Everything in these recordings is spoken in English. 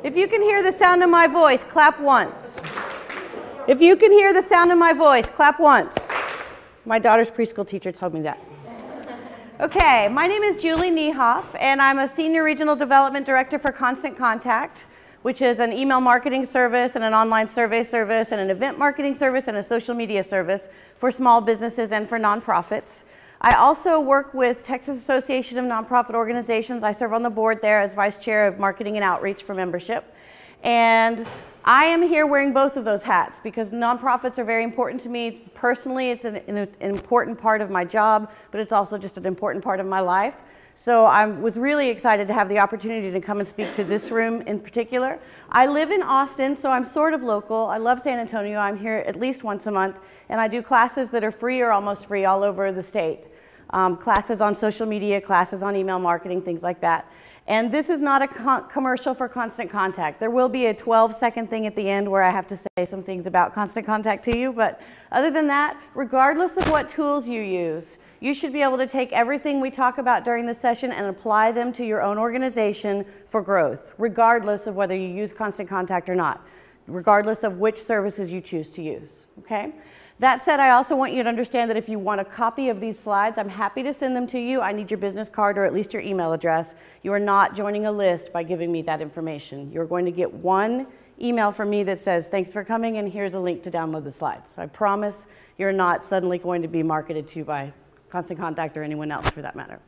If you can hear the sound of my voice, clap once. If you can hear the sound of my voice, clap once. My daughter's preschool teacher told me that. Okay, my name is Julie Niehoff, and I'm a Senior Regional Development Director for Constant Contact, which is an email marketing service and an online survey service and an event marketing service and a social media service for small businesses and for nonprofits. I also work with Texas Association of Nonprofit Organizations. I serve on the board there as Vice Chair of Marketing and Outreach for membership. And I am here wearing both of those hats because nonprofits are very important to me. Personally, it's an important part of my job, but it's also just an important part of my life. So I was really excited to have the opportunity to come and speak to this room in particular. I live in Austin, so I'm sort of local. I love San Antonio. I'm here at least once a month, and I do classes that are free or almost free all over the state. Classes on social media, classes on email marketing, things like that. And this is not a commercial for Constant Contact. There will be a 12-second thing at the end where I have to say some things about Constant Contact to you, but other than that, regardless of what tools you use, you should be able to take everything we talk about during the session and apply them to your own organization for growth, regardless of whether you use Constant Contact or not, regardless of which services you choose to use, okay? That said, I also want you to understand that if you want a copy of these slides, I'm happy to send them to you. I need your business card or at least your email address. You are not joining a list by giving me that information. You're going to get one email from me that says, thanks for coming, and here's a link to download the slides. So I promise you're not suddenly going to be marketed to by Constant Contact or anyone else for that matter.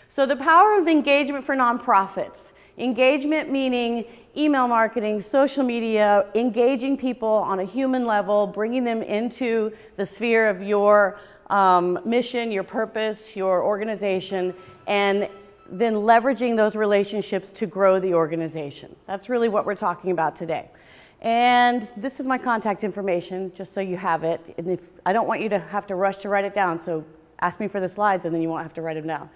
So the power of engagement for nonprofits. Engagement meaning email marketing, social media, engaging people on a human level, bringing them into the sphere of your mission, your purpose, your organization, and then leveraging those relationships to grow the organization. That's really what we're talking about today. And this is my contact information, just so you have it. And I don't want you to have to rush to write it down, so ask me for the slides and then you won't have to write them down.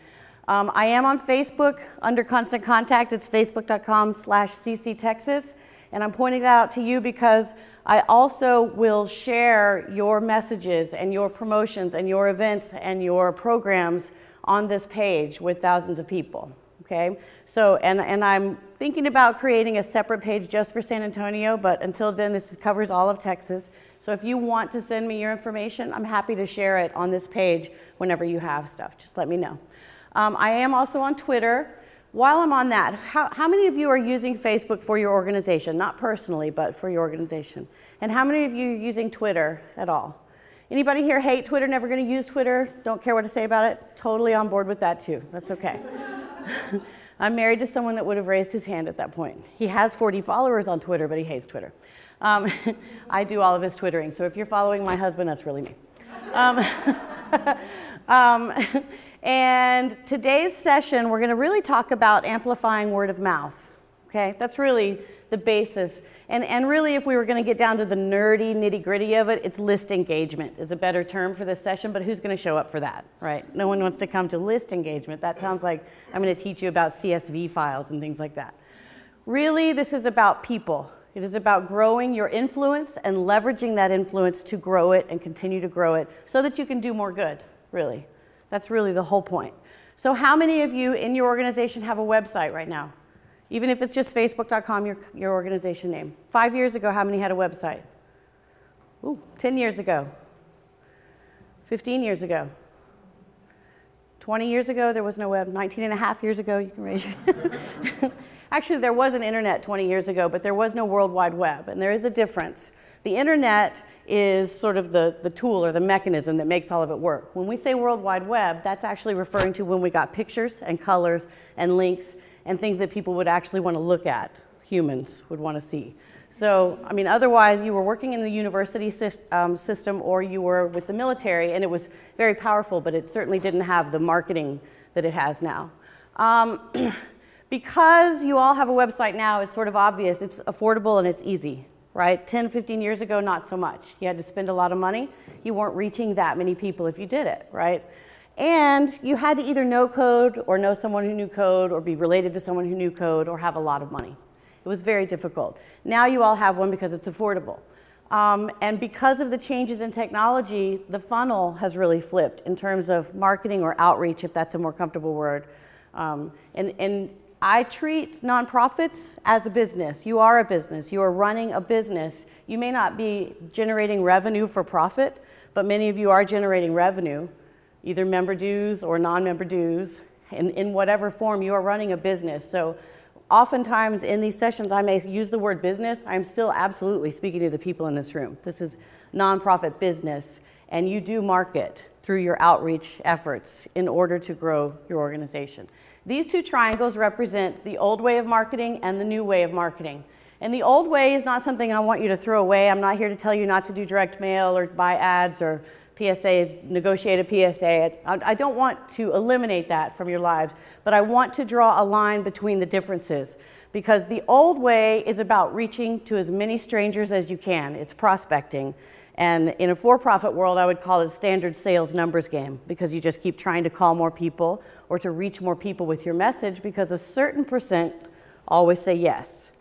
I am on Facebook under Constant Contact. It's facebook.com/cctexas. And I'm pointing that out to you because I also will share your messages and your promotions and your events and your programs on this page with thousands of people. Okay? So, and I'm thinking about creating a separate page just for San Antonio, but until then, this covers all of Texas. So if you want to send me your information, I'm happy to share it on this page whenever you have stuff. Just let me know. I am also on Twitter. While I'm on that, how many of you are using Facebook for your organization? Not personally, but for your organization. And how many of you are using Twitter at all? Anybody here hate Twitter, never going to use Twitter, don't care what to say about it? Totally on board with that too. That's okay. I'm married to someone that would have raised his hand at that point. He has 40 followers on Twitter, but he hates Twitter. I do all of his Twittering, so if you're following my husband, that's really me. And today's session, we're going to really talk about amplifying word of mouth. Okay, that's really the basis. And really, if we were going to get down to the nerdy nitty-gritty of it, it's list engagement is a better term for this session, but who's going to show up for that, right? No one wants to come to list engagement. That sounds like I'm going to teach you about CSV files and things like that. Really, this is about people. It is about growing your influence and leveraging that influence to grow it and continue to grow it so that you can do more good, really. That's really the whole point. So how many of you in your organization have a website right now? Even if it's just facebook.com, your organization name. 5 years ago, how many had a website? Ooh, 10 years ago. 15 years ago. 20 years ago, there was no web. 19 and a half years ago, you can raise your hand. Actually, there was an internet 20 years ago, but there was no World Wide Web, and there is a difference. The internet is sort of the tool or the mechanism that makes all of it work. When we say World Wide Web, that's actually referring to when we got pictures and colors and links and things that people would actually want to look at, humans would want to see. So, I mean, otherwise you were working in the university system or you were with the military, and it was very powerful, but it certainly didn't have the marketing that it has now. Because you all have a website now, it's sort of obvious, it's affordable and it's easy. Right? 10, 15 years ago, not so much. You had to spend a lot of money. You weren't reaching that many people if you did it, right? And you had to either know code or know someone who knew code or be related to someone who knew code or have a lot of money. It was very difficult. Now you all have one because it's affordable. And because of the changes in technology, the funnel has really flipped in terms of marketing or outreach, if that's a more comfortable word. And I treat nonprofits as a business. You are a business. You are running a business. You may not be generating revenue for profit, but many of you are generating revenue, either member dues or non-member dues. In whatever form, you are running a business. So oftentimes in these sessions, I may use the word business. I'm still absolutely speaking to the people in this room. This is nonprofit business, and you do market through your outreach efforts in order to grow your organization. These two triangles represent the old way of marketing and the new way of marketing. And the old way is not something I want you to throw away. I'm not here to tell you not to do direct mail or buy ads or PSAs, negotiate a PSA. I don't want to eliminate that from your lives, but I want to draw a line between the differences, because the old way is about reaching to as many strangers as you can. It's prospecting. And in a for-profit world, I would call it standard sales numbers game, because you just keep trying to call more people or to reach more people with your message, because a certain percent always say yes.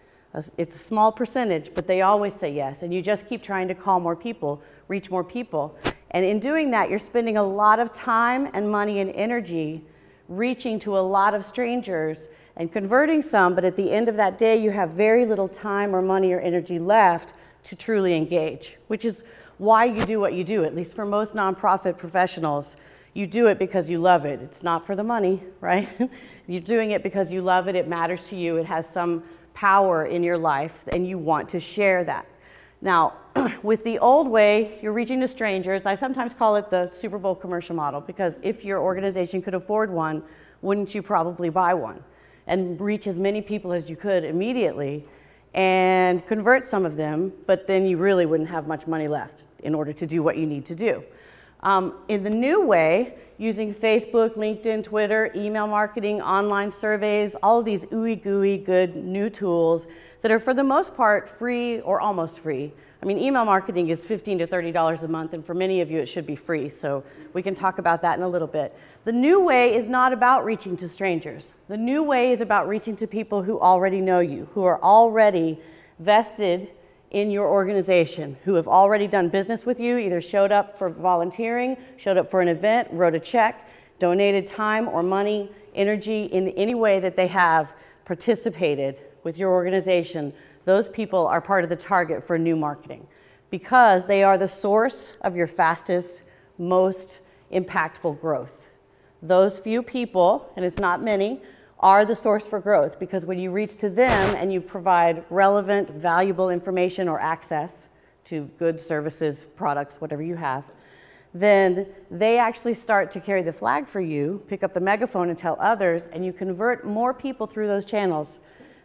It's a small percentage, but they always say yes. And you just keep trying to call more people, reach more people. And in doing that, you're spending a lot of time and money and energy reaching to a lot of strangers and converting some, but at the end of that day, you have very little time or money or energy left to truly engage, which is why you do what you do. At least for most nonprofit professionals, you do it because you love it. It's not for the money, right? You're doing it because you love it, it matters to you, it has some power in your life, and you want to share that. Now, with the old way, you're reaching to strangers. I sometimes call it the Super Bowl commercial model, because if your organization could afford one, wouldn't you probably buy one and reach as many people as you could immediately and convert some of them, but then you really wouldn't have much money left in order to do what you need to do. In the new way, using Facebook, LinkedIn, Twitter, email marketing, online surveys, all of these ooey gooey good new tools that are for the most part free or almost free. I mean, email marketing is $15 to $30 a month, and for many of you it should be free, so we can talk about that in a little bit. The new way is not about reaching to strangers. The new way is about reaching to people who already know you, who are already vested in your organization, who have already done business with you, either showed up for volunteering, showed up for an event, wrote a check, donated time or money, energy in any way that they have participated with your organization. Those people are part of the target for new marketing, because they are the source of your fastest, most impactful growth. Those few people, and it's not many, are the source for growth, because when you reach to them and you provide relevant, valuable information or access to goods, services, products, whatever you have, then they actually start to carry the flag for you, pick up the megaphone and tell others, and you convert more people through those channels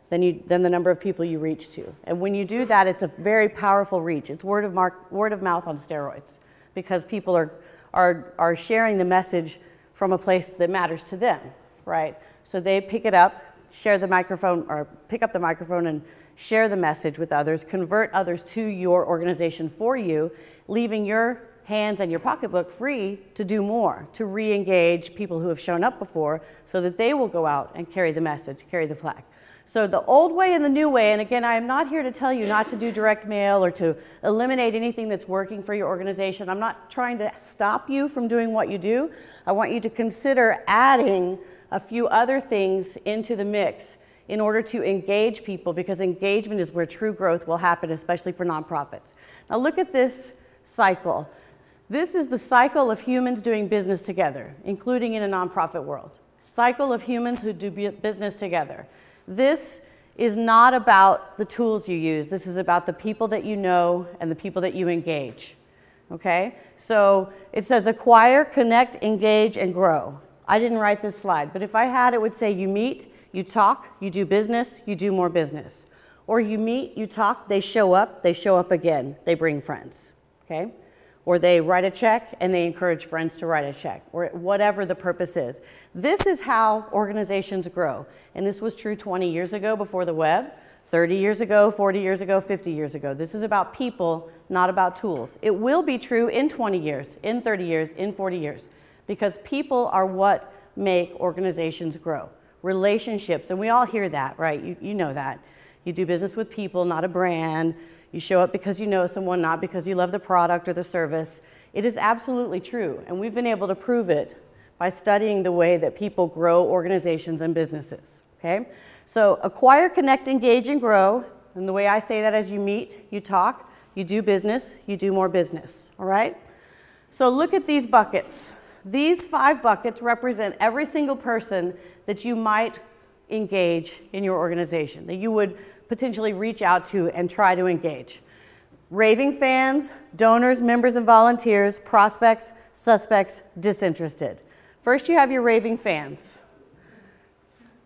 than the number of people you reach to. And when you do that, it's a very powerful reach. It's word of mouth on steroids, because people are sharing the message from a place that matters to them, right? So they pick it up, share the microphone, or pick up the microphone and share the message with others, convert others to your organization for you, leaving your hands and your pocketbook free to do more, to re-engage people who have shown up before, so that they will go out and carry the message, carry the flag. So the old way and the new way, and again, I am not here to tell you not to do direct mail or to eliminate anything that's working for your organization. I'm not trying to stop you from doing what you do. I want you to consider adding a few other things into the mix in order to engage people, because engagement is where true growth will happen, especially for nonprofits. Now look at this cycle. This is the cycle of humans doing business together, including in a nonprofit world. Cycle of humans who do business together. This is not about the tools you use. This is about the people that you know and the people that you engage. Okay? So it says acquire, connect, engage, and grow. I didn't write this slide, but if I had, it would say you meet, you talk, you do business, you do more business. Or you meet, you talk, they show up again, they bring friends. Okay? Or they write a check and they encourage friends to write a check, or whatever the purpose is. This is how organizations grow. And this was true 20 years ago before the web, 30 years ago, 40 years ago, 50 years ago. This is about people, not about tools. It will be true in 20 years, in 30 years, in 40 years, because people are what make organizations grow. Relationships, and we all hear that, right? You know that. You do business with people, not a brand. You show up because you know someone, not because you love the product or the service. It is absolutely true, and we've been able to prove it by studying the way that people grow organizations and businesses. okay? So acquire, connect, engage, and grow. And the way I say that is you meet, you talk, you do business, you do more business, all right? So look at these buckets. These 5 buckets represent every single person that you might engage in your organization, that you would potentially reach out to and try to engage. Raving fans, donors, members and volunteers, prospects, suspects, disinterested. First you have your raving fans,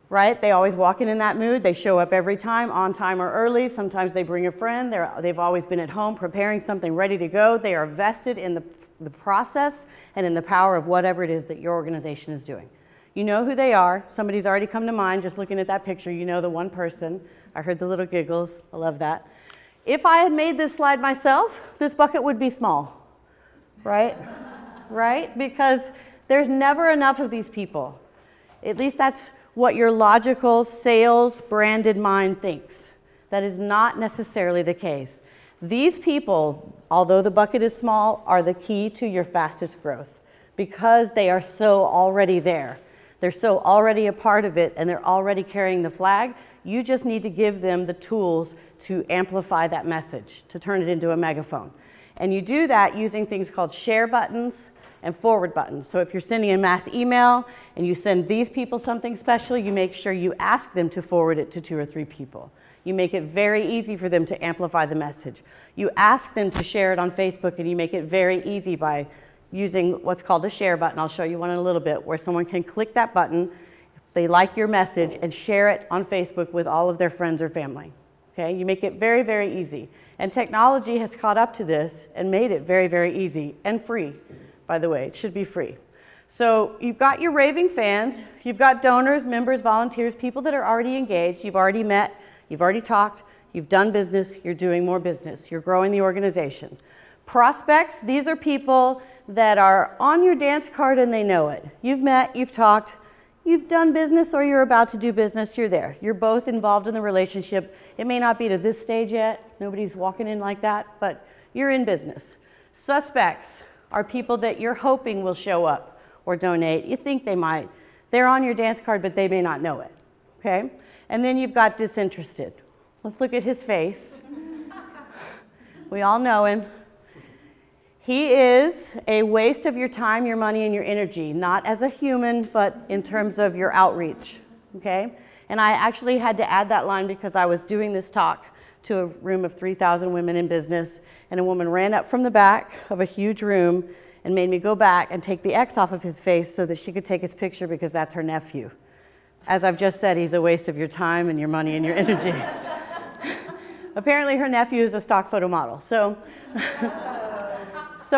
right? They always walk in that mood. They show up every time, on time or early. Sometimes they bring a friend. They've always been at home preparing something ready to go. They are vested in the process and in the power of whatever it is that your organization is doing. You know who they are. Somebody's already come to mind just looking at that picture. You know the one person. I heard the little giggles. I love that. If I had made this slide myself, this bucket would be small, right? Right? Because there's never enough of these people. At least that's what your logical sales branded mind thinks. That is not necessarily the case. These people, although the bucket is small, are the key to your fastest growth because they are so already there. They're so already a part of it and they're already carrying the flag. You just need to give them the tools to amplify that message, to turn it into a megaphone. And you do that using things called share buttons and forward buttons. So if you're sending a mass email and you send these people something special, you make sure you ask them to forward it to 2 or 3 people. You make it very easy for them to amplify the message. You ask them to share it on Facebook and you make it very easy by using what's called a share button. I'll show you one in a little bit where someone can click that button if they like your message and share it on Facebook with all of their friends or family. Okay? You make it very, very easy. And technology has caught up to this and made it very, very easy and free. By the way, it should be free. So you've got your raving fans, you've got donors, members, volunteers, people that are already engaged, you've already met, you've already talked, you've done business, you're doing more business, you're growing the organization. Prospects, these are people that are on your dance card and they know it. You've met, you've talked, you've done business or you're about to do business, you're there. You're both involved in the relationship. It may not be to this stage yet, nobody's walking in like that, but you're in business. Suspects are people that you're hoping will show up or donate. You think they might. They're on your dance card, but they may not know it, okay? And then you've got disinterested. Let's look at his face. We all know him. He is a waste of your time, your money, and your energy, not as a human, but in terms of your outreach, okay? And I actually had to add that line because I was doing this talk to a room of 3,000 women in business, and a woman ran up from the back of a huge room and made me go back and take the X off of his face so that she could take his picture because that's her nephew. As I've just said, he's a waste of your time and your money and your energy. Apparently her nephew is a stock photo model. So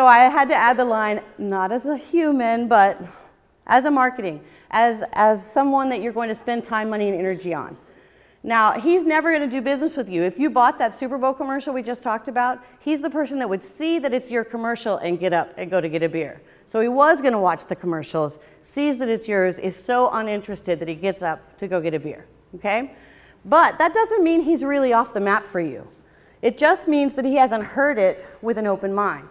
I had to add the line, not as a human, but as a marketing, as someone that you're going to spend time, money, and energy on. Now, he's never going to do business with you. If you bought that Super Bowl commercial we just talked about, he's the person that would see that it's your commercial and get up and go to get a beer. So he was going to watch the commercials, sees that it's yours, is so uninterested that he gets up to go get a beer, okay? But that doesn't mean he's really off the map for you. It just means that he hasn't heard it with an open mind,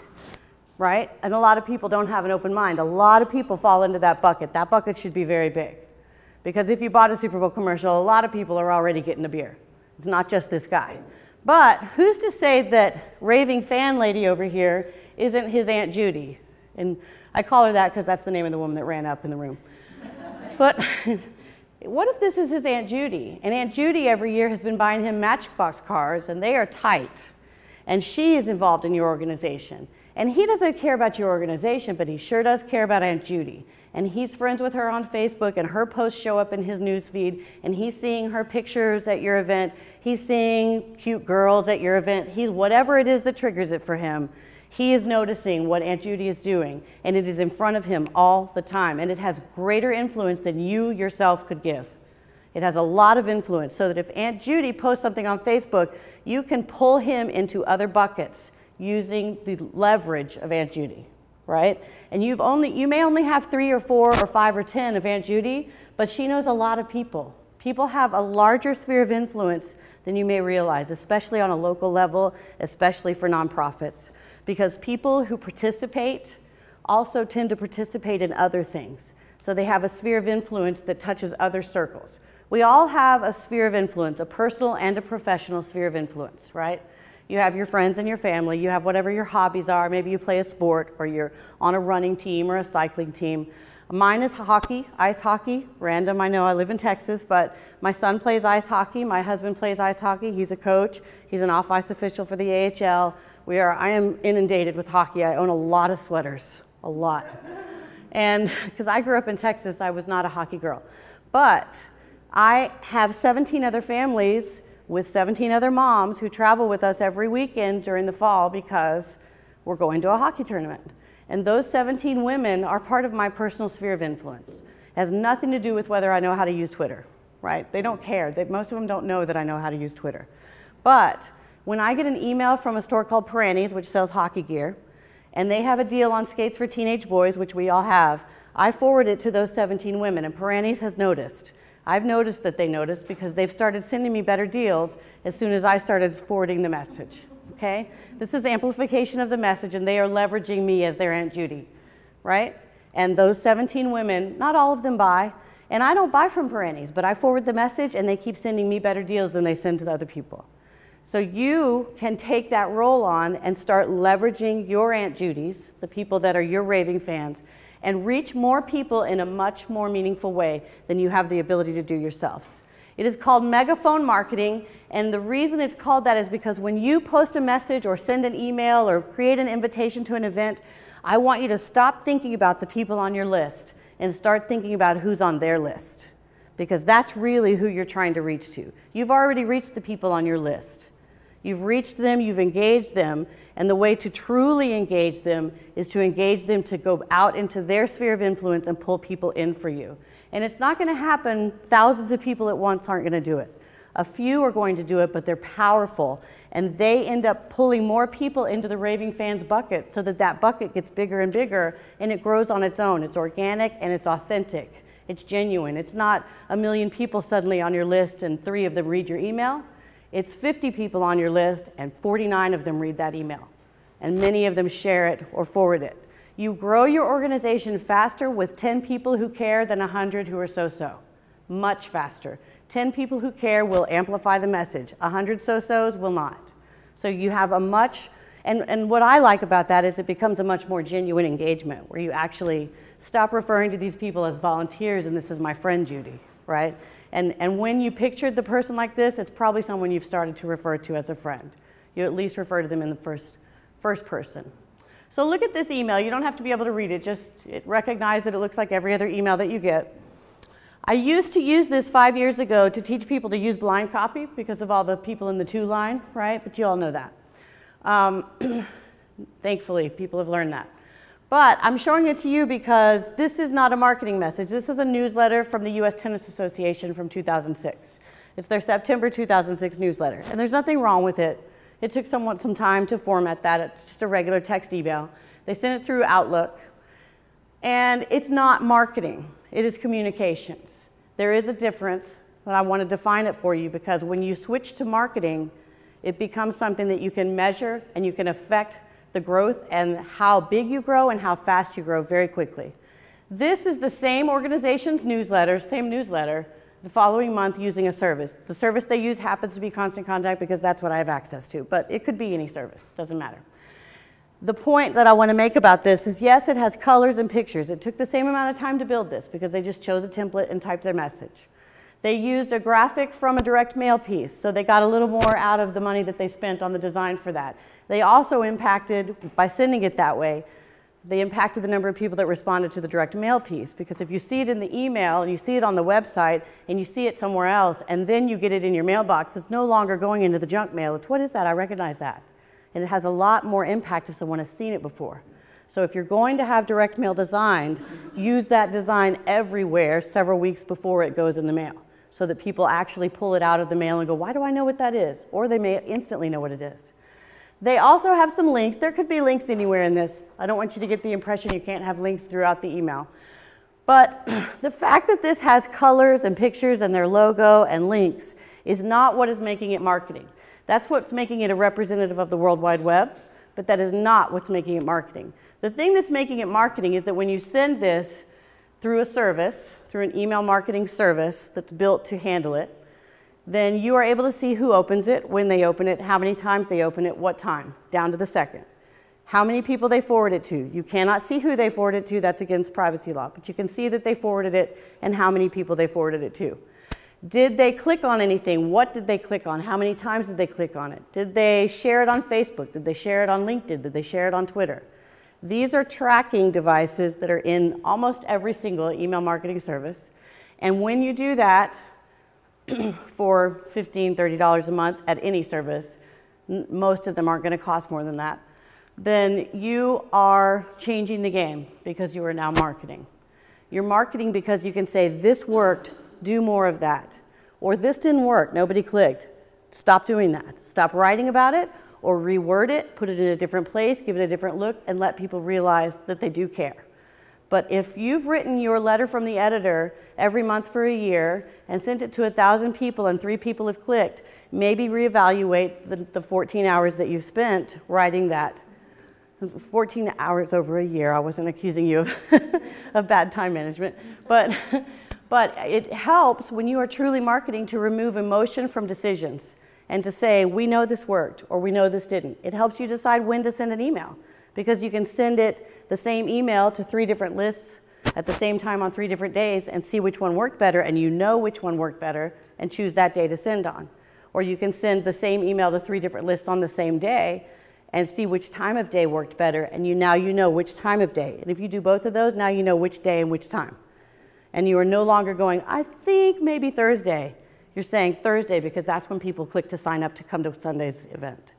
right? And a lot of people don't have an open mind. A lot of people fall into that bucket. That bucket should be very big. Because if you bought a Super Bowl commercial, a lot of people are already getting a beer. It's not just this guy. But who's to say that raving fan lady over here isn't his Aunt Judy? And I call her that because that's the name of the woman that ran up in the room. But what if this is his Aunt Judy? And Aunt Judy every year has been buying him Matchbox cars, and they are tight. And she is involved in your organization. And he doesn't care about your organization, but he sure does care about Aunt Judy. And he's friends with her on Facebook, and her posts show up in his newsfeed, and he's seeing her pictures at your event. He's seeing cute girls at your event. Whatever it is that triggers it for him, he is noticing what Aunt Judy is doing, and it is in front of him all the time, and it has greater influence than you yourself could give. It has a lot of influence, so that if Aunt Judy posts something on Facebook, you can pull him into other buckets using the leverage of Aunt Judy. Right? And you may only have 3 or 4 or 5 or 10 of Aunt Judy, but she knows a lot of people. People have a larger sphere of influence than you may realize, especially on a local level, especially for nonprofits. Because people who participate also tend to participate in other things. So they have a sphere of influence that touches other circles. We all have a sphere of influence, a personal and a professional sphere of influence, right? You have your friends and your family, you have whatever your hobbies are, maybe you play a sport or you're on a running team or a cycling team. Mine is hockey, ice hockey, random, I know, I live in Texas, but my son plays ice hockey, my husband plays ice hockey, he's a coach, he's an off-ice official for the AHL. I am inundated with hockey, I own a lot of sweaters, a lot. And because I grew up in Texas, I was not a hockey girl. But I have 17 other families with 17 other moms who travel with us every weekend during the fall because we're going to a hockey tournament. And those 17 women are part of my personal sphere of influence. It has nothing to do with whether I know how to use Twitter, right? They don't care. Most of them don't know that I know how to use Twitter. But when I get an email from a store called Perennies, which sells hockey gear, and they have a deal on skates for teenage boys, which we all have, I forward it to those 17 women, and Perennies has noticed. I've noticed that they noticed because they've started sending me better deals as soon as I started forwarding the message, okay? This is amplification of the message, and they are leveraging me as their Aunt Judy, right? And those 17 women, not all of them buy, and I don't buy from Perennies, but I forward the message, and they keep sending me better deals than they send to the other people. So you can take that role on and start leveraging your Aunt Judys, the people that are your raving fans, and reach more people in a much more meaningful way than you have the ability to do yourselves. It is called megaphone marketing, and the reason it's called that is because when you post a message or send an email or create an invitation to an event, I want you to stop thinking about the people on your list and start thinking about who's on their list, because that's really who you're trying to reach to. You've already reached the people on your list. You've reached them, you've engaged them, and the way to truly engage them is to engage them to go out into their sphere of influence and pull people in for you. And it's not going to happen, thousands of people at once aren't going to do it. A few are going to do it, but they're powerful, and they end up pulling more people into the raving fans bucket so that that bucket gets bigger and bigger, and it grows on its own. It's organic and it's authentic. It's genuine. It's not a million people suddenly on your list and 3 of them read your email. It's 50 people on your list and 49 of them read that email, and many of them share it or forward it. You grow your organization faster with 10 people who care than 100 who are so-so. Much faster. 10 people who care will amplify the message. 100 so-sos will not. So you have a much, and what I like about that is it becomes a much more genuine engagement where you actually stop referring to these people as volunteers and this is my friend Judy, right? And when you pictured the person like this, it's probably someone you've started to refer to as a friend. You at least refer to them in the first person. So look at this email. You don't have to be able to read it. Just recognize that it looks like every other email that you get. I used to use this 5 years ago to teach people to use blind copy because of all the people in the to line, right? But you all know that. Thankfully, people have learned that. But I'm showing it to you because this is not a marketing message. This is a newsletter from the US Tennis Association from 2006. It's their September 2006 newsletter, and there's nothing wrong with it. It took somewhat some time to format that. It's just a regular text email. They sent it through Outlook, and it's not marketing. It is communications. There is a difference, but I want to define it for you because when you switch to marketing, it becomes something that you can measure and you can affect the growth and how big you grow and how fast you grow very quickly. This is the same organization's newsletter, same newsletter, the following month using a service. The service they use happens to be Constant Contact because that's what I have access to, but it could be any service, doesn't matter. The point that I want to make about this is yes, it has colors and pictures. It took the same amount of time to build this because they just chose a template and typed their message. They used a graphic from a direct mail piece, so they got a little more out of the money that they spent on the design for that. They also impacted, by sending it that way, they impacted the number of people that responded to the direct mail piece, because if you see it in the email and you see it on the website and you see it somewhere else and then you get it in your mailbox, it's no longer going into the junk mail. It's what is that? I recognize that. And it has a lot more impact if someone has seen it before. So if you're going to have direct mail designed, use that design everywhere several weeks before it goes in the mail so that people actually pull it out of the mail and go, why do I know what that is? Or they may instantly know what it is. They also have some links. There could be links anywhere in this. I don't want you to get the impression you can't have links throughout the email. But the fact that this has colors and pictures and their logo and links is not what is making it marketing. That's what's making it a representative of the World Wide Web, but that is not what's making it marketing. The thing that's making it marketing is that when you send this through a service, through an email marketing service that's built to handle it, then you are able to see who opens it, when they open it, how many times they open it, what time, down to the second. How many people they forward it to. You cannot see who they forwarded it to, that's against privacy law, but you can see that they forwarded it and how many people they forwarded it to. Did they click on anything? What did they click on? How many times did they click on it? Did they share it on Facebook? Did they share it on LinkedIn? Did they share it on Twitter? These are tracking devices that are in almost every single email marketing service. And when you do that for $15, $30 a month at any service, most of them aren't going to cost more than that, then you are changing the game because you are now marketing. You're marketing because you can say, this worked, do more of that. Or this didn't work, nobody clicked. Stop doing that. Stop writing about it or reword it, put it in a different place, give it a different look, and let people realize that they do care. But if you've written your letter from the editor every month for a year and sent it to 1,000 people and 3 people have clicked, maybe reevaluate the 14 hours that you've spent writing that. 14 hours over a year. I wasn't accusing you of bad time management, but it helps when you are truly marketing to remove emotion from decisions and to say, we know this worked or we know this didn't. It helps you decide when to send an email because you can send it the same email to 3 different lists at the same time on 3 different days and see which one worked better, and you know which one worked better and choose that day to send on. Or you can send the same email to 3 different lists on the same day and see which time of day worked better, and now you know which time of day. And if you do both of those, now you know which day and which time. And you are no longer going, I think maybe Thursday. You're saying Thursday because that's when people click to sign up to come to Sunday's event.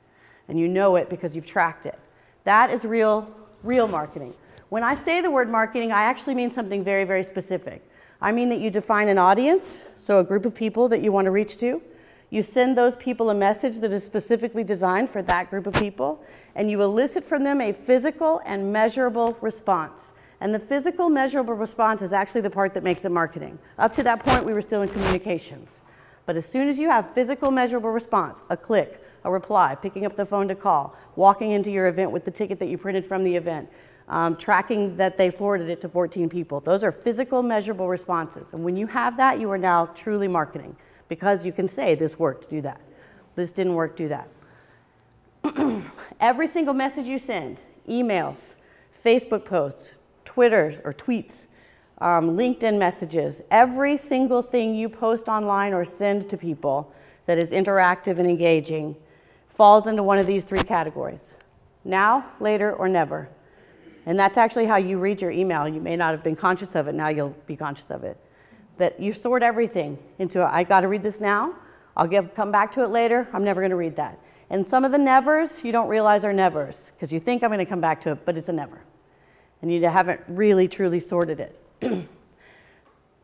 And you know it because you've tracked it. That is real marketing. When I say the word marketing, I actually mean something very, very specific. I mean that you define an audience, so a group of people that you want to reach to. You send those people a message that is specifically designed for that group of people, and you elicit from them a physical and measurable response. And the physical measurable response is actually the part that makes it marketing. Up to that point, we were still in communications. But as soon as you have physical measurable response, a click, a reply, picking up the phone to call, walking into your event with the ticket that you printed from the event, tracking that they forwarded it to 14 people, those are physical measurable responses. And when you have that, you are now truly marketing. Because you can say, this worked, do that. This didn't work, do that. Every single message you send, emails, Facebook posts, Twitter or tweets, LinkedIn messages, every single thing you post online or send to people that is interactive and engaging falls into one of these 3 categories. Now, later, or never. And that's actually how you read your email. You may not have been conscious of it, now you'll be conscious of it. That you sort everything into, I got to read this now, I'll come back to it later, I'm never going to read that. And some of the nevers you don't realize are nevers, because you think I'm going to come back to it, but it's a never. And you haven't really, truly sorted it.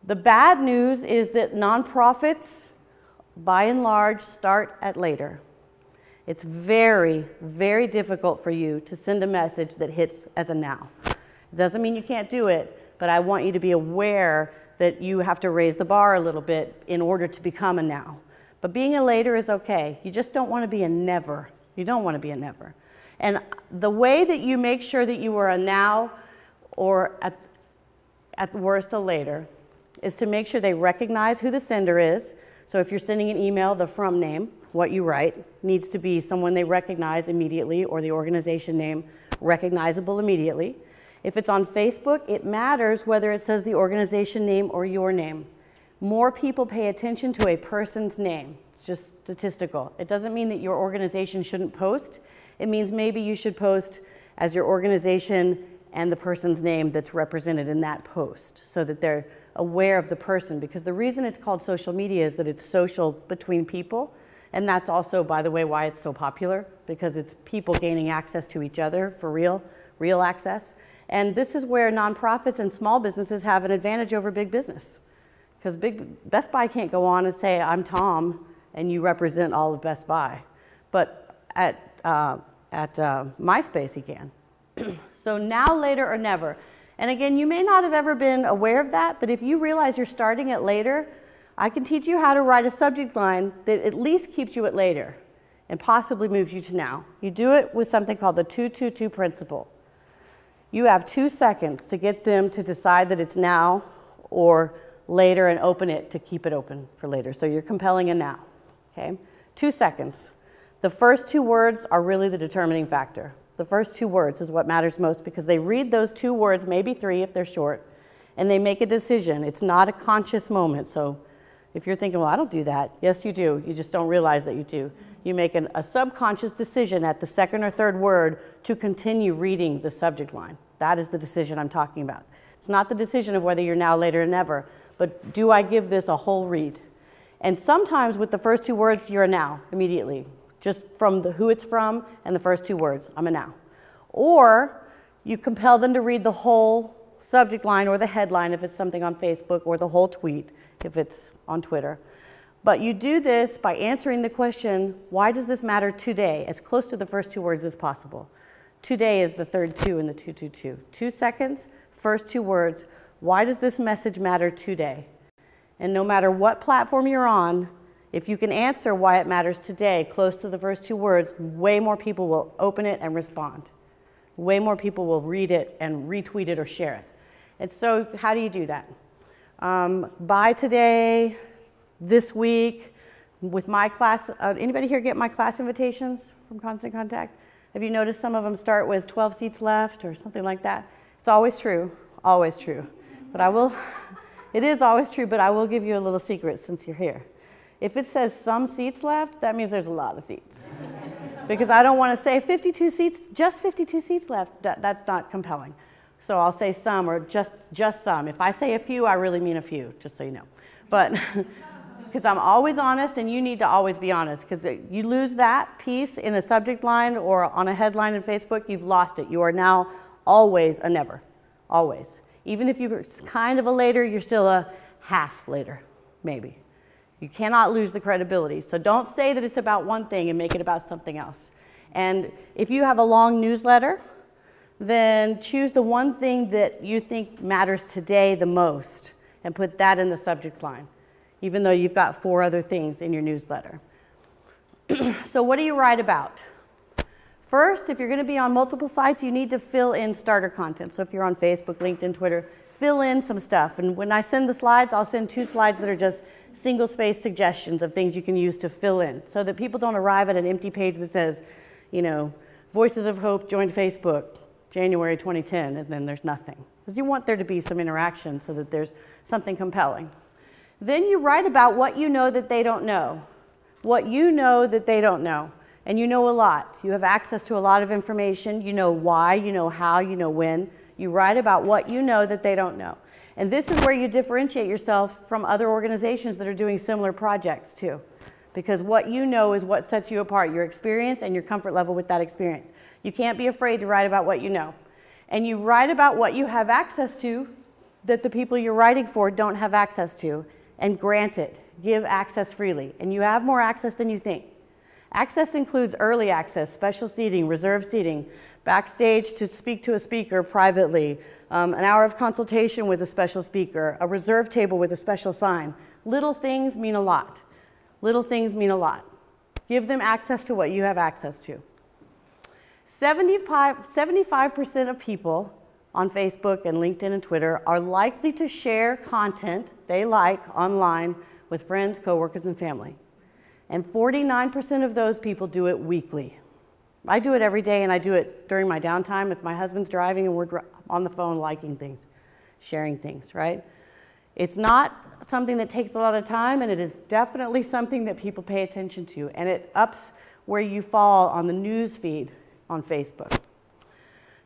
The bad news is that nonprofits, by and large, start at later. It's very, very difficult for you to send a message that hits as a now. It doesn't mean you can't do it, but I want you to be aware that you have to raise the bar a little bit in order to become a now. But being a later is okay. You just don't want to be a never. You don't want to be a never. And the way that you make sure that you are a now or at the worst a later is to make sure they recognize who the sender is. So if you're sending an email, the from name, what you write, needs to be someone they recognize immediately or the organization name recognizable immediately. If it's on Facebook, it matters whether it says the organization name or your name. More people pay attention to a person's name. It's just statistical. It doesn't mean that your organization shouldn't post. It means maybe you should post as your organization and the person's name that's represented in that post so that they're aware of the person. Because the reason it's called social media is that it's social between people. And that's also, by the way, why it's so popular, because it's people gaining access to each other for real access. And this is where nonprofits and small businesses have an advantage over big business. Because Best Buy can't go on and say, I'm Tom, and you represent all of Best Buy. But at MySpace, he can. So now, later, or never. And again, you may not have ever been aware of that, but if you realize you're starting at later, I can teach you how to write a subject line that at least keeps you at later and possibly moves you to now. You do it with something called the 2-2-2 principle. You have 2 seconds to get them to decide that it's now or later and open it to keep it open for later. So you're compelling a now, okay? 2 seconds. The first 2 words are really the determining factor. The first 2 words is what matters most because they read those 2 words, maybe 3 if they're short, and they make a decision. It's not a conscious moment. So if you're thinking, well, I don't do that. Yes, you do. You just don't realize that you do. You make a subconscious decision at the second or third word to continue reading the subject line. That is the decision I'm talking about. It's not the decision of whether you're now, later, or never, but do I give this a whole read? And sometimes with the first 2 words, you're a now immediately, just from who it's from and the first 2 words, I'm a now. Or you compel them to read the whole subject line or the headline if it's something on Facebook, or the whole tweet if it's on Twitter. But you do this by answering the question, why does this matter today? As close to the first 2 words as possible. Today is the third 2 in the 222. 2 seconds, first 2 words, why does this message matter today? And no matter what platform you're on, if you can answer why it matters today, close to the first 2 words, way more people will open it and respond. Way more people will read it and retweet it or share it. And so how do you do that? By today, this week, with my class, anybody here get my class invitations from Constant Contact? Have you noticed some of them start with 12 seats left or something like that? It's always true, always true. But it is always true, but I will give you a little secret since you're here. If it says some seats left, that means there's a lot of seats. Because I don't want to say 52 seats, just 52 seats left. That's not compelling. So I'll say some or just some. If I say a few, I really mean a few, just so you know. But because I'm always honest, and you need to always be honest, because you lose that piece in a subject line or on a headline in Facebook, you've lost it. You are now always a never, always. Even if you're kind of a later, you're still a half later, maybe. You cannot lose the credibility. So don't say that it's about one thing and make it about something else. And if you have a long newsletter, then choose the one thing that you think matters today the most and put that in the subject line, even though you've got 4 other things in your newsletter. So what do you write about? First, if you're going to be on multiple sites, you need to fill in starter content. So if you're on Facebook, LinkedIn, Twitter, fill in some stuff. And when I send the slides, I'll send 2 slides that are just single-space suggestions of things you can use to fill in so that people don't arrive at an empty page that says, you know, Voices of Hope joined Facebook, January 2010, and then there's nothing. Because you want there to be some interaction so that there's something compelling. Then you write about what you know that they don't know. What you know that they don't know. And you know a lot. You have access to a lot of information. You know why, you know how, you know when. You write about what you know that they don't know. And this is where you differentiate yourself from other organizations that are doing similar projects too. Because what you know is what sets you apart, your experience and your comfort level with that experience. You can't be afraid to write about what you know. And you write about what you have access to that the people you're writing for don't have access to, and grant it. Give access freely. And you have more access than you think. Access includes early access, special seating, reserved seating, backstage to speak to a speaker privately, an hour of consultation with a special speaker, a reserved table with a special sign. Little things mean a lot. Little things mean a lot. Give them access to what you have access to. 75% of people on Facebook and LinkedIn and Twitter are likely to share content they like online with friends, coworkers, and family. And 49% of those people do it weekly. I do it every day, and I do it during my downtime if my husband's driving and we're on the phone liking things, sharing things, right? It's not something that takes a lot of time, and it is definitely something that people pay attention to, and it ups where you fall on the news feed on Facebook.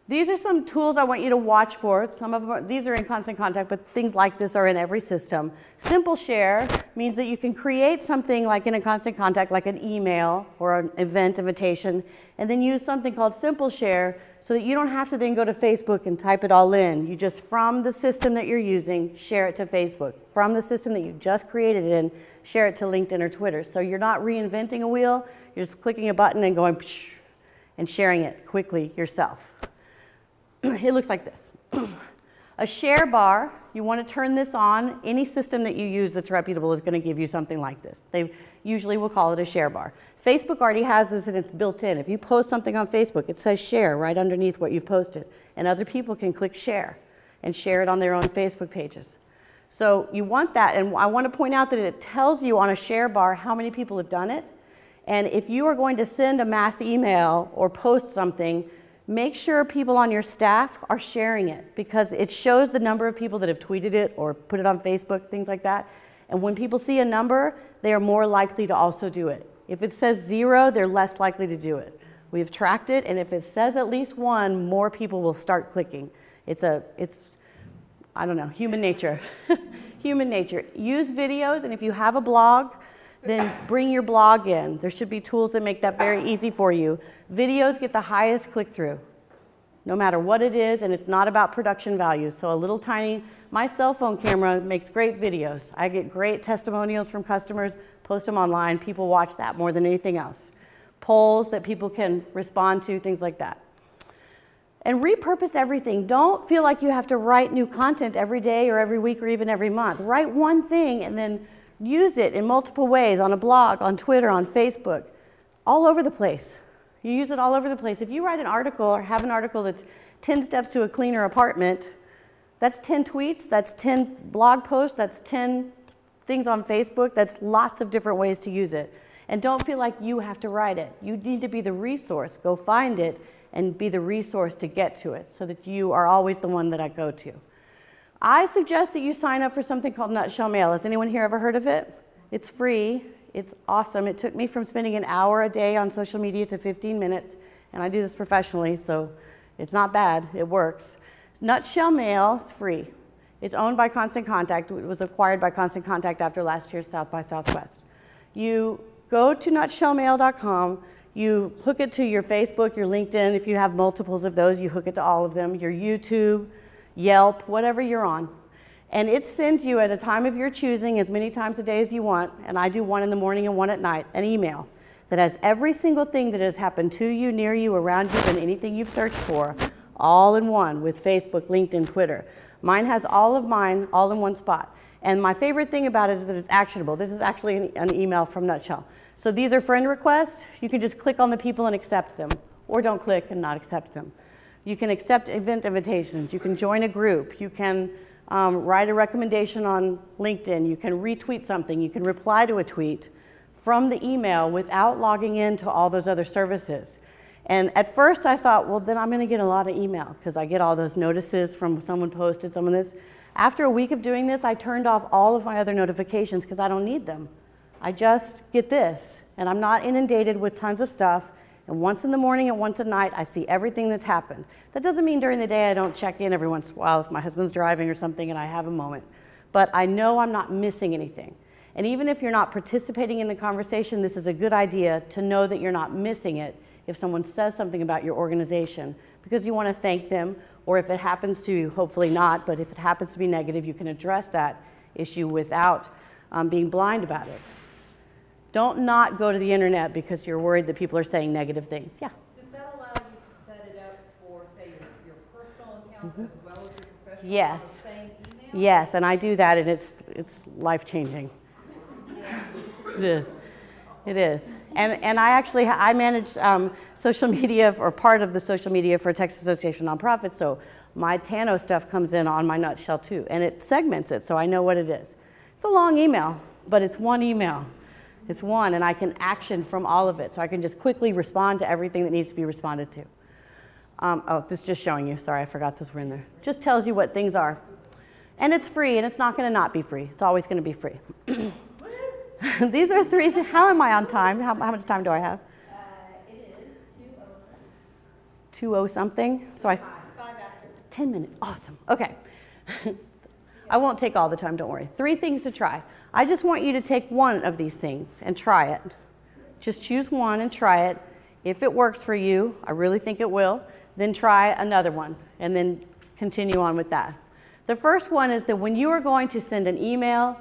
These are some tools I want you to watch for. Some of them these are in Constant Contact, but things like this are in every system. Simple share means that you can create something like in a Constant Contact, like an email or an event invitation, and then use something called Simple Share so that you don't have to then go to Facebook and type it all in. You just, from the system that you're using, share it to Facebook. From the system that you just created it in, share it to LinkedIn or Twitter. So you're not reinventing a wheel, you're just clicking a button and going and sharing it quickly yourself. It looks like this. A share bar, you want to turn this on. Any system that you use that's reputable is going to give you something like this. They usually will call it a share bar. Facebook already has this and it's built in. If you post something on Facebook, it says share right underneath what you've posted. And other people can click share and share it on their own Facebook pages. So you want that, and I want to point out that it tells you on a share bar how many people have done it. And if you are going to send a mass email or post something, make sure people on your staff are sharing it, because it shows the number of people that have tweeted it or put it on Facebook, things like that. And when people see a number, they are more likely to also do it. If it says 0, they're less likely to do it. We've tracked it, and if it says at least 1, more people will start clicking. It's I don't know, human nature. Human nature. Use videos, and if you have a blog, then bring your blog in. There should be tools that make that very easy for you. Videos get the highest click-through, no matter what it is, and it's not about production value. So a little tiny, my cell phone camera makes great videos. I get great testimonials from customers, post them online, people watch that more than anything else. Polls that people can respond to, things like that. And repurpose everything. Don't feel like you have to write new content every day or every week or even every month. Write one thing and then use it in multiple ways, on a blog, on Twitter, on Facebook, all over the place. You use it all over the place. If you write an article or have an article that's 10 steps to a cleaner apartment, that's 10 tweets, that's 10 blog posts, that's 10 things on Facebook, that's lots of different ways to use it. And don't feel like you have to write it. You need to be the resource. Go find it and be the resource to get to it so that you are always the one that I go to. I suggest that you sign up for something called Nutshell Mail. Has anyone here ever heard of it? It's free. It's awesome. It took me from spending an hour a day on social media to 15 minutes, and I do this professionally, so it's not bad. It works. Nutshell Mail is free. It's owned by Constant Contact. It was acquired by Constant Contact after last year's South by Southwest. You go to nutshellmail.com. You hook it to your Facebook, your LinkedIn. If you have multiples of those, you hook it to all of them. Your YouTube, Yelp, whatever you're on. And it sends you at a time of your choosing, as many times a day as you want, and I do one in the morning and one at night, an email that has every single thing that has happened to you, near you, around you, and anything you've searched for, all in one with Facebook, LinkedIn, Twitter. Mine has all of mine all in one spot. And my favorite thing about it is that it's actionable. This is actually an email from Nutshell. So these are friend requests. You can just click on the people and accept them, or don't click and not accept them. You can accept event invitations. You can join a group. You can write a recommendation on LinkedIn. You can retweet something. You can reply to a tweet from the email without logging into all those other services. And at first I thought, well, then I'm going to get a lot of email because I get all those notices from someone posted some of this. After a week of doing this, I turned off all of my other notifications because I don't need them. I just get this, and I'm not inundated with tons of stuff. And once in the morning and once at night, I see everything that's happened. That doesn't mean during the day I don't check in every once in a while if my husband's driving or something and I have a moment. But I know I'm not missing anything. And even if you're not participating in the conversation, this is a good idea to know that you're not missing it if someone says something about your organization, because you want to thank them, or if it happens to, hopefully not, but if it happens to be negative, you can address that issue without being blind about it. Don't not go to the internet because you're worried that people are saying negative things. Yeah? Does that allow you to set it up for, say, your personal accounts as well as your professional Yes. on the same email? Yes, and I do that, and it's life-changing. It is. It is. And I manage social media, or part of the social media for Texas Association of Nonprofits, so my TANO stuff comes in on my Nutshell too, and it segments it so I know what it is. It's a long email, but it's one email. It's one, and I can action from all of it, so I can just quickly respond to everything that needs to be responded to. Oh, this is just showing you. Sorry, I forgot those were in there. Just tells you what things are. And it's free, and it's not going to not be free. It's always going to be free. These are three. How am I on time? How much time do I have? It is 2:00 something. So 5 after. 10 minutes. Awesome. Okay. I won't take all the time, don't worry. 3 things to try. I just want you to take one of these things and try it. Just choose one and try it. If it works for you, I really think it will, then try another one and then continue on with that. The first one is that when you are going to send an email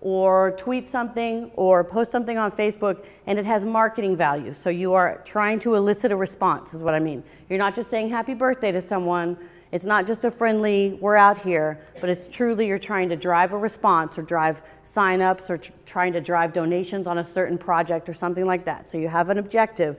or tweet something or post something on Facebook and it has marketing value, so you are trying to elicit a response is what I mean. You're not just saying happy birthday to someone It's not just a friendly, we're out here, but it's truly you're trying to drive a response or drive sign-ups or trying to drive donations on a certain project or something like that. So you have an objective.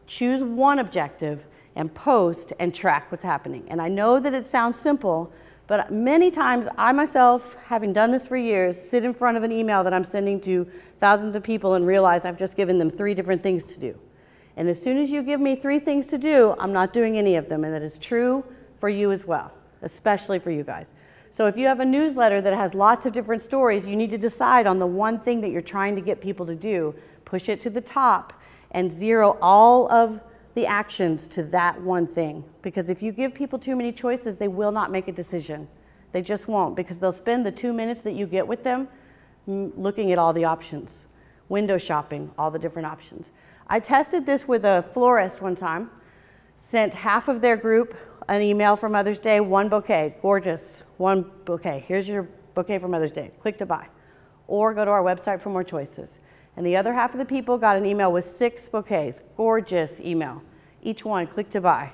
Choose one objective and post and track what's happening. And I know that it sounds simple, but many times I myself, having done this for years, sit in front of an email that I'm sending to thousands of people and realize I've just given them 3 different things to do. And as soon as you give me 3 things to do, I'm not doing any of them. And that is true for you as well, especially for you guys. So if you have a newsletter that has lots of different stories, you need to decide on the one thing that you're trying to get people to do, push it to the top, and zero all of the actions to that one thing. Because if you give people too many choices, they will not make a decision. They just won't, because they'll spend the 2 minutes that you get with them looking at all the options, window shopping, all the different options. I tested this with a florist one time, sent half of their group an email for Mother's Day, 1 bouquet, gorgeous, 1 bouquet. Here's your bouquet for Mother's Day. Click to buy. Or go to our website for more choices. And the other half of the people got an email with 6 bouquets, gorgeous email. Each one, click to buy.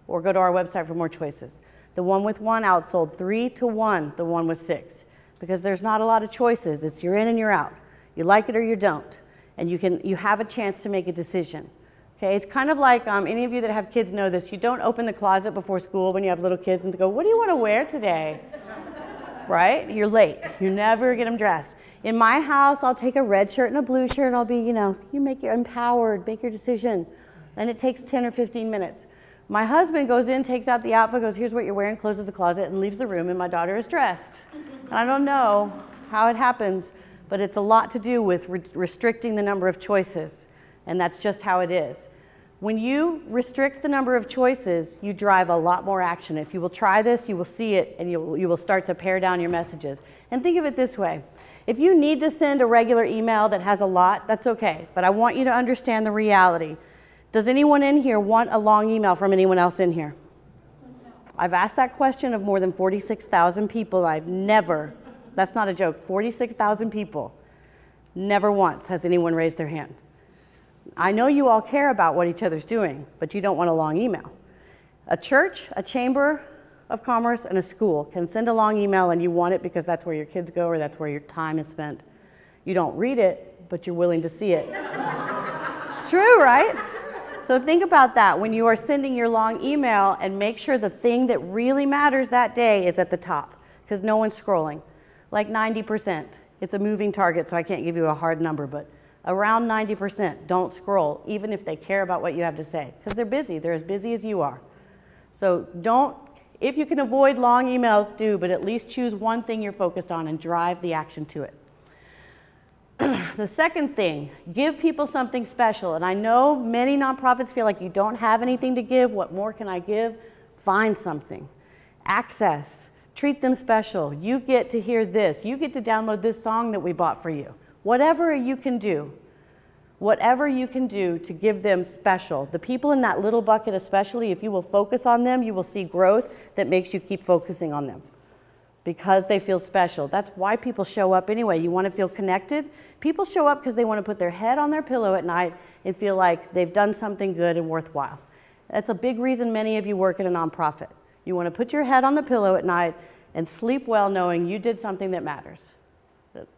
Or go to our website for more choices. The one with 1 outsold 3 to 1, the one with 6. Because there's not a lot of choices. It's you're in and you're out. You like it or you don't. And you have a chance to make a decision. Okay, it's kind of like, any of you that have kids know this, you don't open the closet before school when you have little kids and go, what do you want to wear today? Right? You're late. You never get them dressed. In my house, I'll take a red shirt and a blue shirt and I'll be, you make your empowered, make your decision. And it takes 10 or 15 minutes. My husband goes in, takes out the outfit, goes, here's what you're wearing, closes the closet and leaves the room, and my daughter is dressed. And I don't know how it happens, but it's a lot to do with restricting the number of choices. And that's just how it is. When you restrict the number of choices, you drive a lot more action. If you will try this, you will see it, and you will start to pare down your messages. And think of it this way. If you need to send a regular email that has a lot, that's okay. But I want you to understand the reality. Does anyone in here want a long email from anyone else in here? I've asked that question of more than 46,000 people. I've never, that's not a joke, 46,000 people, never once has anyone raised their hand. I know you all care about what each other's doing, but you don't want a long email. A church, a chamber of commerce, and a school can send a long email and you want it because that's where your kids go or that's where your time is spent. You don't read it, but you're willing to see it. It's true, right? So think about that when you are sending your long email, and make sure the thing that really matters that day is at the top, because no one's scrolling. Like 90%. It's a moving target, so I can't give you a hard number, but around 90% don't scroll, even if they care about what you have to say, because they're busy. They're as busy as you are. So don't, if you can avoid long emails, do, but at least choose one thing you're focused on and drive the action to it. The second thing, give people something special. And I know many nonprofits feel like you don't have anything to give. What more can I give? Find something. Access. Treat them special. You get to hear this. You get to download this song that we bought for you. Whatever you can do to give them special. The people in that little bucket especially, if you will focus on them, you will see growth that makes you keep focusing on them because they feel special. That's why people show up anyway. You want to feel connected? People show up because they want to put their head on their pillow at night and feel like they've done something good and worthwhile. That's a big reason many of you work in a nonprofit. You want to put your head on the pillow at night and sleep well knowing you did something that matters.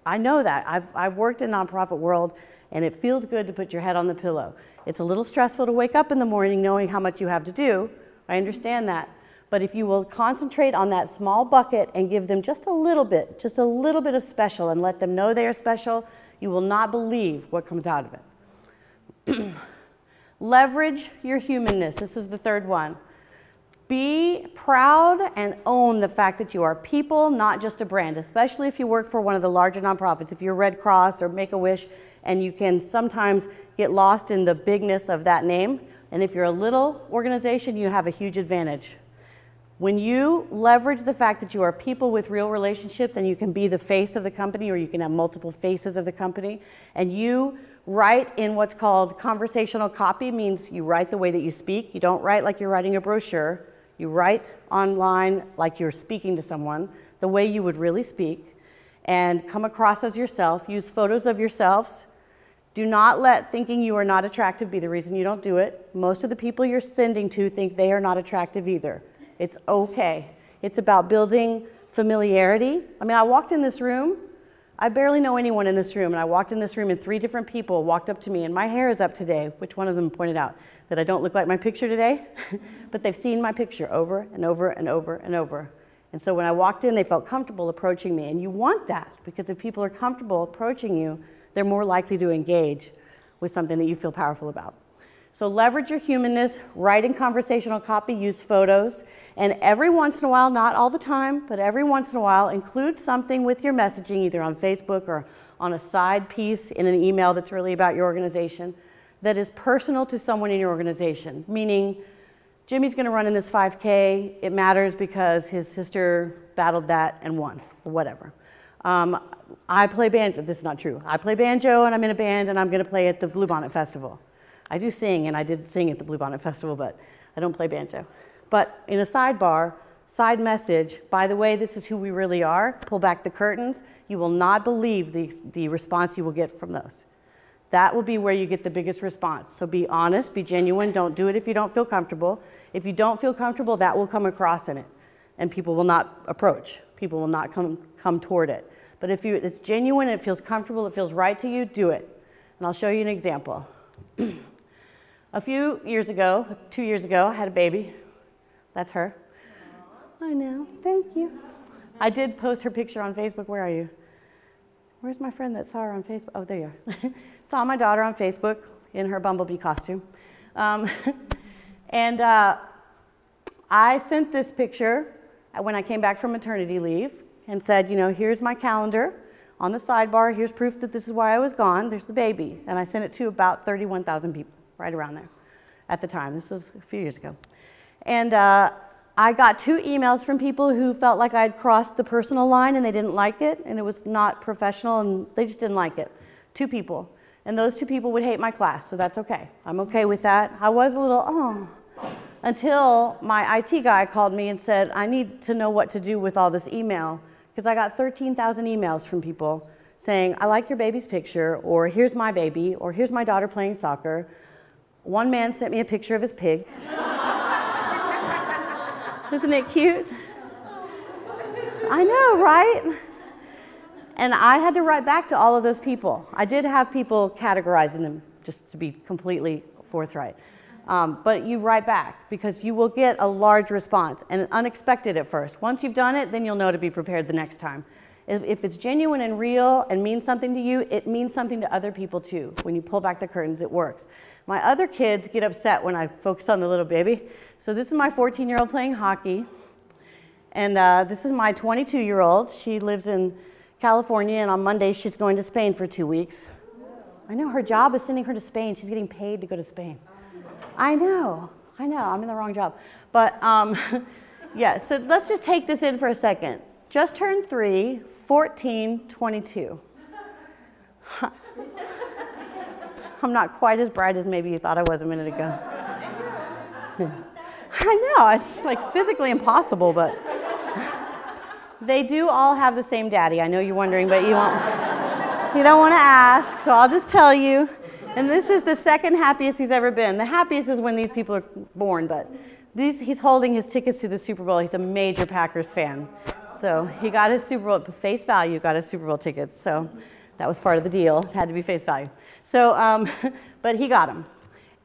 I know that. I've worked in nonprofit world, and it feels good to put your head on the pillow. It's a little stressful to wake up in the morning knowing how much you have to do. I understand that. But if you will concentrate on that small bucket and give them just a little bit of special and let them know they are special, you will not believe what comes out of it. Leverage your humanness. This is the third one. Be proud and own the fact that you are people, not just a brand, especially if you work for one of the larger nonprofits. If you're Red Cross or Make-A-Wish, and you can sometimes get lost in the bigness of that name. And if you're a little organization, you have a huge advantage. When you leverage the fact that you are people with real relationships and you can be the face of the company, or you can have multiple faces of the company, and you write in what's called conversational copy, means you write the way that you speak. You don't write like you're writing a brochure. You write online like you're speaking to someone, the way you would really speak, and come across as yourself. Use photos of yourselves. Do not let thinking you are not attractive be the reason you don't do it. Most of the people you're sending to think they are not attractive either. It's okay. It's about building familiarity. I mean, I walked in this room, I barely know anyone in this room, and I walked in this room and 3 different people walked up to me, and my hair is up today, which one of them pointed out that I don't look like my picture today, but they've seen my picture over and over and over and over. And so when I walked in, they felt comfortable approaching me, and you want that, because if people are comfortable approaching you, they're more likely to engage with something that you feel powerful about. So leverage your humanness, write in conversational copy, use photos, and every once in a while, not all the time, but every once in a while, include something with your messaging, either on Facebook or on a side piece in an email that's really about your organization, that is personal to someone in your organization, meaning Jimmy's gonna run in this 5K, it matters because his sister battled that and won, or whatever. I play banjo, this is not true. I play banjo and I'm in a band and I'm gonna play at the Bluebonnet Festival. I do sing, and I did sing at the Bluebonnet Festival, but I don't play banjo. But in a sidebar, side message, by the way, this is who we really are, pull back the curtains, you will not believe the response you will get from those. That will be where you get the biggest response. So be honest, be genuine, don't do it if you don't feel comfortable. If you don't feel comfortable, that will come across in it, and people will not approach. People will not come toward it. But if it's genuine, it feels comfortable, it feels right to you, do it. And I'll show you an example. A few years ago, 2 years ago, I had a baby. That's her. Aww. I know, thank you. I did post her picture on Facebook. Where are you? Where's my friend that saw her on Facebook? Oh, there you are. Saw my daughter on Facebook in her bumblebee costume. And I sent this picture when I came back from maternity leave and said, you know, here's my calendar. On the sidebar, here's proof that this is why I was gone. There's the baby. And I sent it to about 31,000 people, right around there at the time. This was a few years ago. And I got 2 emails from people who felt like I'd crossed the personal line and they didn't like it, and it was not professional, and they just didn't like it. 2 people. And those 2 people would hate my class, so that's okay. I'm okay with that. I was a little, oh, until my IT guy called me and said, I need to know what to do with all this email, because I got 13,000 emails from people saying, I like your baby's picture, or here's my baby, or here's my daughter playing soccer. One man sent me a picture of his pig. Isn't it cute? I know, right? And I had to write back to all of those people. I did have people categorizing them, just to be completely forthright. But you write back, because you will get a large response, and unexpected at first. Once you've done it, then you'll know to be prepared the next time. If it's genuine and real and means something to you, it means something to other people too. When you pull back the curtains, it works. My other kids get upset when I focus on the little baby. So this is my 14-year-old playing hockey. And this is my 22-year-old. She lives in California, and on Monday she's going to Spain for 2 weeks. I know, her job is sending her to Spain. She's getting paid to go to Spain. I know, I'm in the wrong job. But yeah, so let's just take this in for a second. Just turned 3, 14, 22. I'm not quite as bright as maybe you thought I was a minute ago. I know, it's like physically impossible, but they do all have the same daddy. I know you're wondering, but you don't want to ask, so I'll just tell you. And this is the second happiest he's ever been. The happiest is when these people are born, but he's holding his tickets to the Super Bowl. He's a major Packers fan. So he got his Super Bowl, face value, got his Super Bowl tickets. So that was part of the deal. It had to be face value. So, but he got them.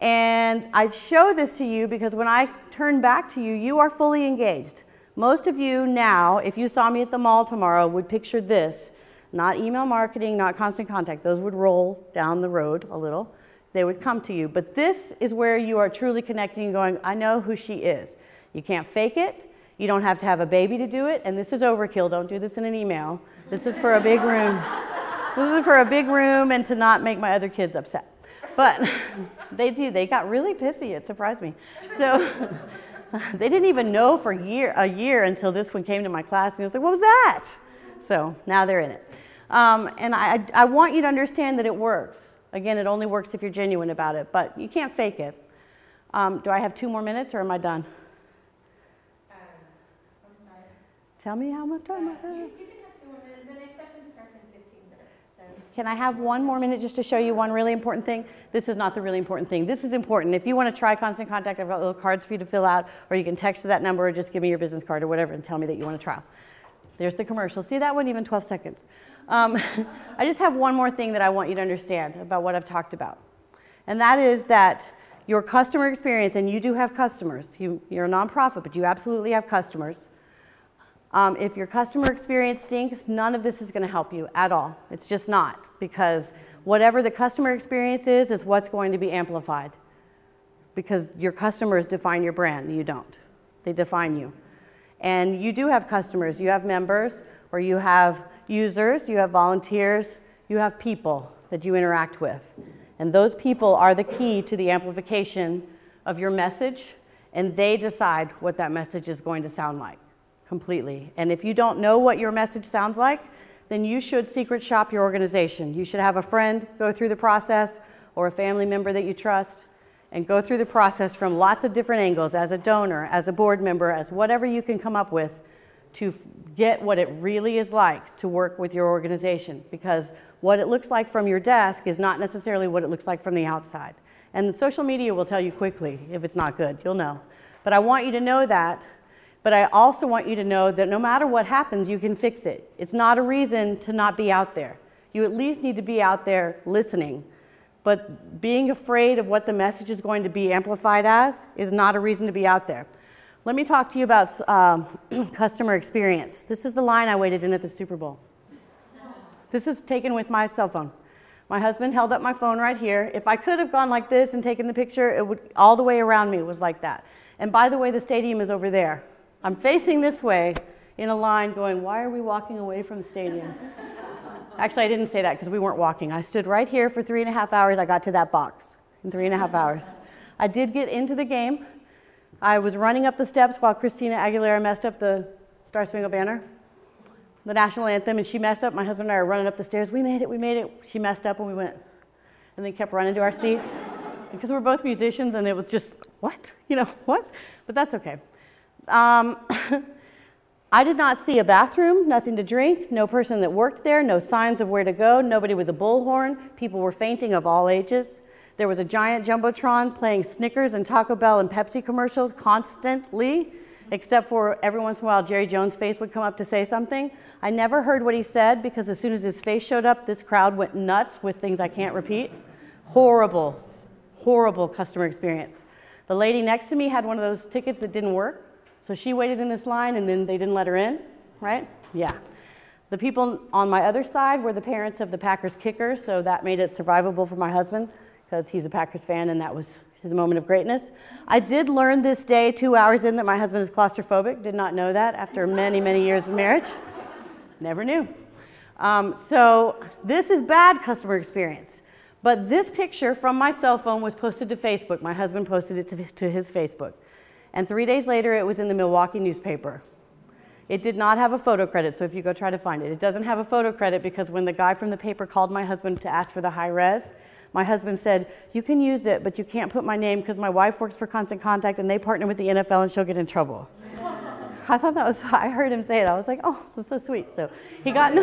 And I show this to you because when I turn back to you, you are fully engaged. Most of you now, if you saw me at the mall tomorrow, would picture this. Not email marketing, not constant contact. Those would roll down the road a little. They would come to you. But this is where you are truly connecting and going, I know who she is. You can't fake it. You don't have to have a baby to do it. And this is overkill. Don't do this in an email. This is for a big room. This is for a big room and to not make my other kids upset. But they do. They got really pissy. It surprised me. So they didn't even know for a year until this one came to my class. And I was like, what was that? So now they're in it. And I want you to understand that it works. Again, it only works if you're genuine about it, but you can't fake it. Do I have 2 more minutes or am I done? I'm sorry. Tell me how much time I have. You can have 2 more minutes. The next session starts in 15 minutes. So. Can I have one more minute just to show you one really important thing? This is not the really important thing. This is important. If you want to try Constant Contact, I've got little cards for you to fill out, or you can text to that number or just give me your business card or whatever and tell me that you want to trial. There's the commercial. See, that wasn't even 12 seconds. I just have one more thing that I want you to understand about what I've talked about. And that is that your customer experience, and you do have customers. You're a nonprofit, but you absolutely have customers. If your customer experience stinks, none of this is going to help you at all. It's just not, because whatever the customer experience is what's going to be amplified. Because your customers define your brand. You don't. They define you. And you do have customers. You have members, or you have users, you have volunteers, you have people that you interact with. And those people are the key to the amplification of your message, and they decide what that message is going to sound like completely. And if you don't know what your message sounds like, then you should secret shop your organization. You should have a friend go through the process, or a family member that you trust, and go through the process from lots of different angles, as a donor, as a board member, as whatever you can come up with, to get what it really is like to work with your organization. Because what it looks like from your desk is not necessarily what it looks like from the outside. And social media will tell you quickly if it's not good. You'll know. But I want you to know that. But I also want you to know that no matter what happens, you can fix it. It's not a reason to not be out there. You at least need to be out there listening. But being afraid of what the message is going to be amplified as is not a reason to be out there. Let me talk to you about customer experience. This is the line I waited in at the Super Bowl. This is taken with my cell phone. My husband held up my phone right here. If I could have gone like this and taken the picture, it would, all the way around me was like that. And by the way, the stadium is over there. I'm facing this way in a line going, why are we walking away from the stadium? Actually, I didn't say that because we weren't walking. I stood right here for 3.5 hours. I got to that box in 3.5 hours. I did get into the game. I was running up the steps while Christina Aguilera messed up the Star Spangled Banner, the national anthem, and she messed up. My husband and I were running up the stairs. We made it, we made it. She messed up and we went. And then kept running to our seats. Because we're both musicians and it was just, what? You know, what? But that's okay. I did not see a bathroom, nothing to drink, no person that worked there, no signs of where to go, nobody with a bullhorn. People were fainting of all ages. There was a giant Jumbotron playing Snickers and Taco Bell and Pepsi commercials constantly, except for every once in a while Jerry Jones' face would come up to say something. I never heard what he said because as soon as his face showed up, this crowd went nuts with things I can't repeat. Horrible, horrible customer experience. The lady next to me had one of those tickets that didn't work. So she waited in this line and then they didn't let her in, right? Yeah. The people on my other side were the parents of the Packers kicker, so that made it survivable for my husband because he's a Packers fan and that was his moment of greatness. I did learn this day, 2 hours in, that my husband is claustrophobic. Did not know that after many, many years of marriage. Never knew. So this is bad customer experience. But this picture from my cell phone was posted to Facebook. My husband posted it to his Facebook. And 3 days later, it was in the Milwaukee newspaper. It did not have a photo credit, so if you go try to find it. It doesn't have a photo credit because when the guy from the paper called my husband to ask for the high res, my husband said, you can use it, but you can't put my name because my wife works for Constant Contact and they partner with the NFL and she'll get in trouble. I thought that was, I heard him say it. I was like, oh, that's so sweet. So he got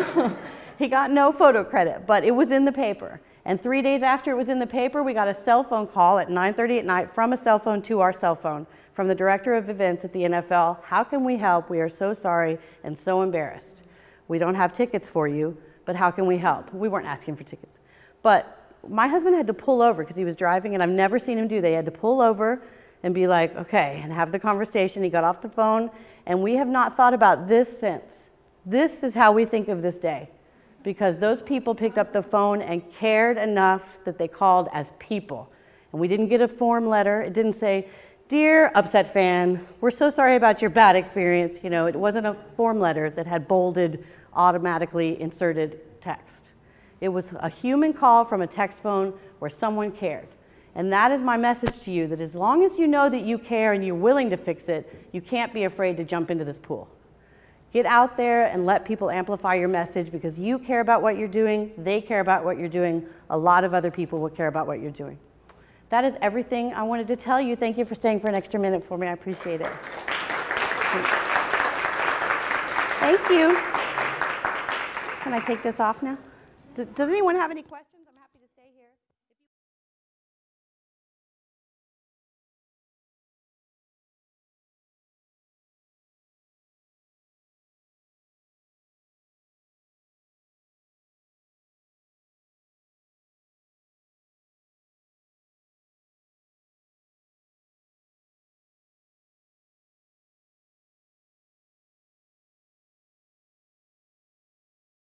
no photo credit, but it was in the paper. And 3 days after it was in the paper, we got a cell phone call at 9:30 at night from a cell phone to our cell phone from the director of events at the NFL. How can we help? We are so sorry and so embarrassed. We don't have tickets for you, but how can we help? We weren't asking for tickets. But my husband had to pull over because he was driving, and I've never seen him do that. He had to pull over and be like, okay, and have the conversation. He got off the phone, and we have not thought about this since. This is how we think of this day, because those people picked up the phone and cared enough that they called as people. And we didn't get a form letter. It didn't say, dear upset fan, we're so sorry about your bad experience. You know, it wasn't a form letter that had bolded, automatically inserted text. It was a human call from a text phone where someone cared. And that is my message to you, that as long as you know that you care and you're willing to fix it, you can't be afraid to jump into this pool. Get out there and let people amplify your message because you care about what you're doing, they care about what you're doing, a lot of other people will care about what you're doing. That is everything I wanted to tell you. Thank you for staying for an extra minute for me. I appreciate it. Thanks. Thank you. Can I take this off now? Does anyone have any questions?